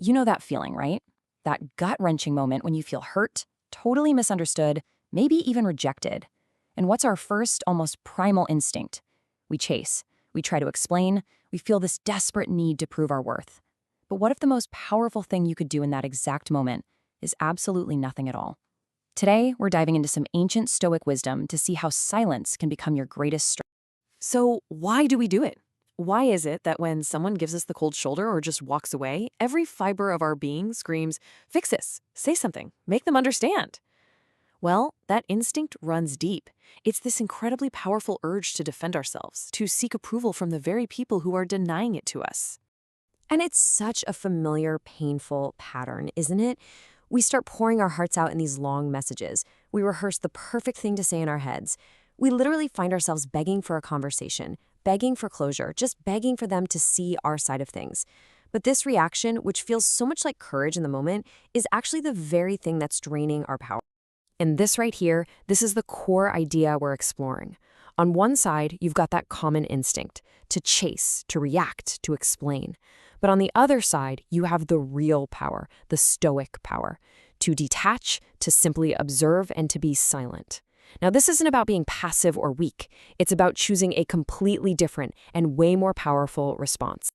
You know that feeling, right? That gut-wrenching moment when you feel hurt, totally misunderstood, maybe even rejected. And what's our first, almost primal instinct? We chase. We try to explain. We feel this desperate need to prove our worth. But what if the most powerful thing you could do in that exact moment is absolutely nothing at all? Today, we're diving into some ancient Stoic wisdom to see how silence can become your greatest strength. So, why do we do it? Why is it that when someone gives us the cold shoulder or just walks away, every fiber of our being screams, "Fix this, say something, make them understand"? Well, that instinct runs deep. It's this incredibly powerful urge to defend ourselves, to seek approval from the very people who are denying it to us. And it's such a familiar, painful pattern, isn't it? We start pouring our hearts out in these long messages. We rehearse the perfect thing to say in our heads. We literally find ourselves begging for a conversation, begging for closure, just begging for them to see our side of things. But this reaction, which feels so much like courage in the moment, is actually the very thing that's draining our power. And this right here, this is the core idea we're exploring. On one side, you've got that common instinct to chase, to react, to explain. But on the other side, you have the real power, the Stoic power, to detach, to simply observe, and to be silent. Now, this isn't about being passive or weak. It's about choosing a completely different and way more powerful response.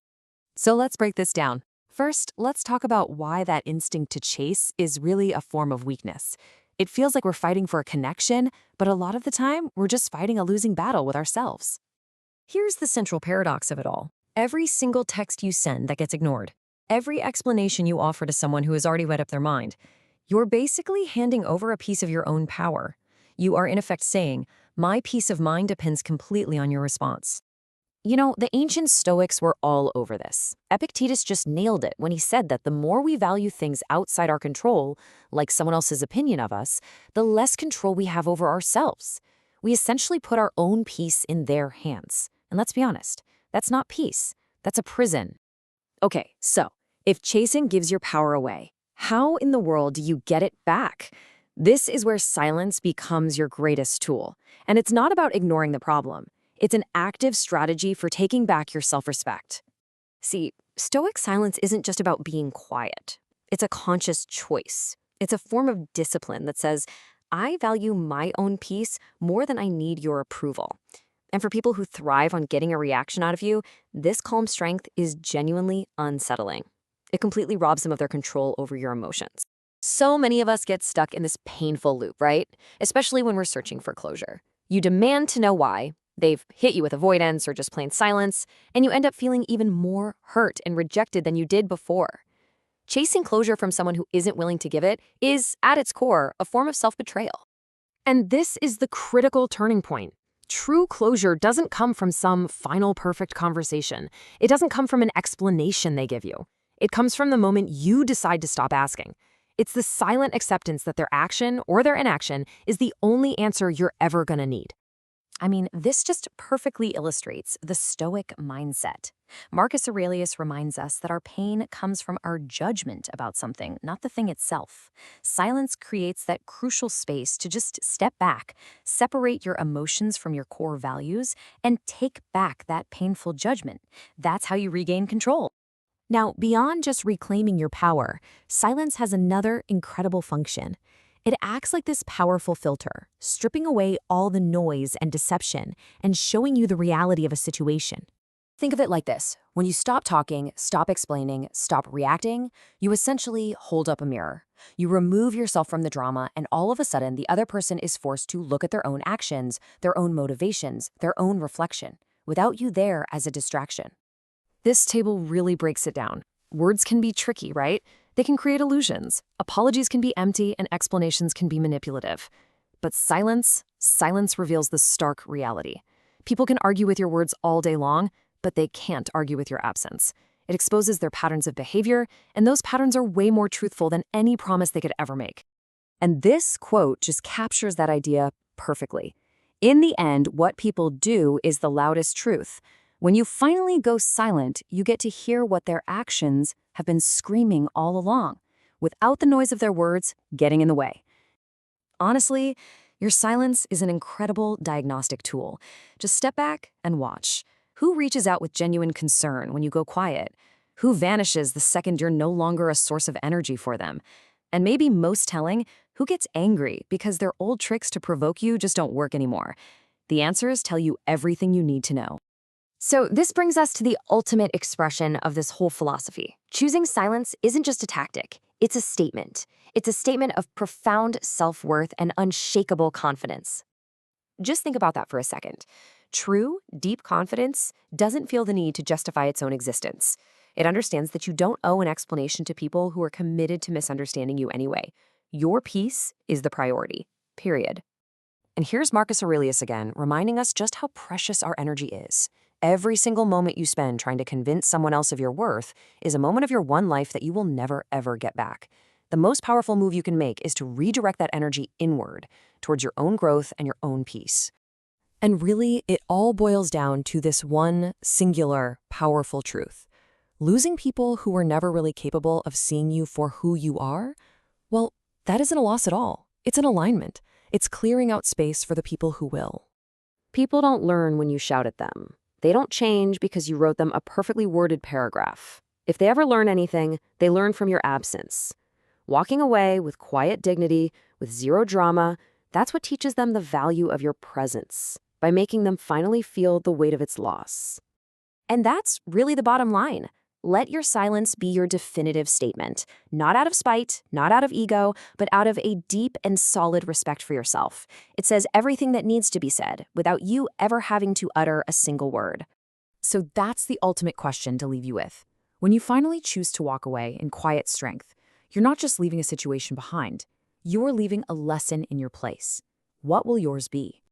So let's break this down. First, let's talk about why that instinct to chase is really a form of weakness. It feels like we're fighting for a connection, but a lot of the time, we're just fighting a losing battle with ourselves. Here's the central paradox of it all. Every single text you send that gets ignored, every explanation you offer to someone who has already read up their mind, you're basically handing over a piece of your own power. You are in effect saying, my peace of mind depends completely on your response. You know, the ancient Stoics were all over this. Epictetus just nailed it when he said that the more we value things outside our control, like someone else's opinion of us, the less control we have over ourselves. We essentially put our own peace in their hands. And let's be honest, that's not peace. That's a prison. Okay, so if chasing gives your power away, how in the world do you get it back? This is where silence becomes your greatest tool. And it's not about ignoring the problem. It's an active strategy for taking back your self-respect. See, Stoic silence isn't just about being quiet. It's a conscious choice. It's a form of discipline that says, I value my own peace more than I need your approval. And for people who thrive on getting a reaction out of you, this calm strength is genuinely unsettling. It completely robs them of their control over your emotions. So many of us get stuck in this painful loop, right? Especially when we're searching for closure. You demand to know why. They've hit you with avoidance or just plain silence, and you end up feeling even more hurt and rejected than you did before. Chasing closure from someone who isn't willing to give it is, at its core, a form of self-betrayal. And this is the critical turning point. True closure doesn't come from some final perfect conversation. It doesn't come from an explanation they give you. It comes from the moment you decide to stop asking. It's the silent acceptance that their action or their inaction is the only answer you're ever going to need. I mean, this just perfectly illustrates the Stoic mindset. Marcus Aurelius reminds us that our pain comes from our judgment about something, not the thing itself. Silence creates that crucial space to just step back, separate your emotions from your core values, and take back that painful judgment. That's how you regain control. Now, beyond just reclaiming your power, silence has another incredible function. It acts like this powerful filter, stripping away all the noise and deception and showing you the reality of a situation. Think of it like this. When you stop talking, stop explaining, stop reacting, you essentially hold up a mirror. You remove yourself from the drama, and all of a sudden, the other person is forced to look at their own actions, their own motivations, their own reflection, without you there as a distraction. This table really breaks it down. Words can be tricky, right? They can create illusions. Apologies can be empty and explanations can be manipulative. But silence reveals the stark reality. People can argue with your words all day long, but they can't argue with your absence. It exposes their patterns of behavior, and those patterns are way more truthful than any promise they could ever make. And this quote just captures that idea perfectly. In the end, what people do is the loudest truth. When you finally go silent, you get to hear what their actions have been screaming all along, without the noise of their words getting in the way. Honestly, your silence is an incredible diagnostic tool. Just step back and watch. Who reaches out with genuine concern when you go quiet? Who vanishes the second you're no longer a source of energy for them? And maybe most telling, who gets angry because their old tricks to provoke you just don't work anymore? The answers tell you everything you need to know. So this brings us to the ultimate expression of this whole philosophy. Choosing silence isn't just a tactic, it's a statement. It's a statement of profound self-worth and unshakable confidence. Just think about that for a second. True, deep confidence doesn't feel the need to justify its own existence. It understands that you don't owe an explanation to people who are committed to misunderstanding you anyway. Your peace is the priority, period. And here's Marcus Aurelius again, reminding us just how precious our energy is. Every single moment you spend trying to convince someone else of your worth is a moment of your one life that you will never, ever get back. The most powerful move you can make is to redirect that energy inward, towards your own growth and your own peace. And really, it all boils down to this one singular, powerful truth. Losing people who were never really capable of seeing you for who you are, well, that isn't a loss at all. It's an alignment. It's clearing out space for the people who will. People don't learn when you shout at them. They don't change because you wrote them a perfectly worded paragraph. If they ever learn anything, they learn from your absence. Walking away with quiet dignity, with zero drama, that's what teaches them the value of your presence, by making them finally feel the weight of its loss. And that's really the bottom line. Let your silence be your definitive statement, not out of spite, not out of ego, but out of a deep and solid respect for yourself. It says everything that needs to be said without you ever having to utter a single word. So that's the ultimate question to leave you with. When you finally choose to walk away in quiet strength, you're not just leaving a situation behind, you're leaving a lesson in your place. What will yours be?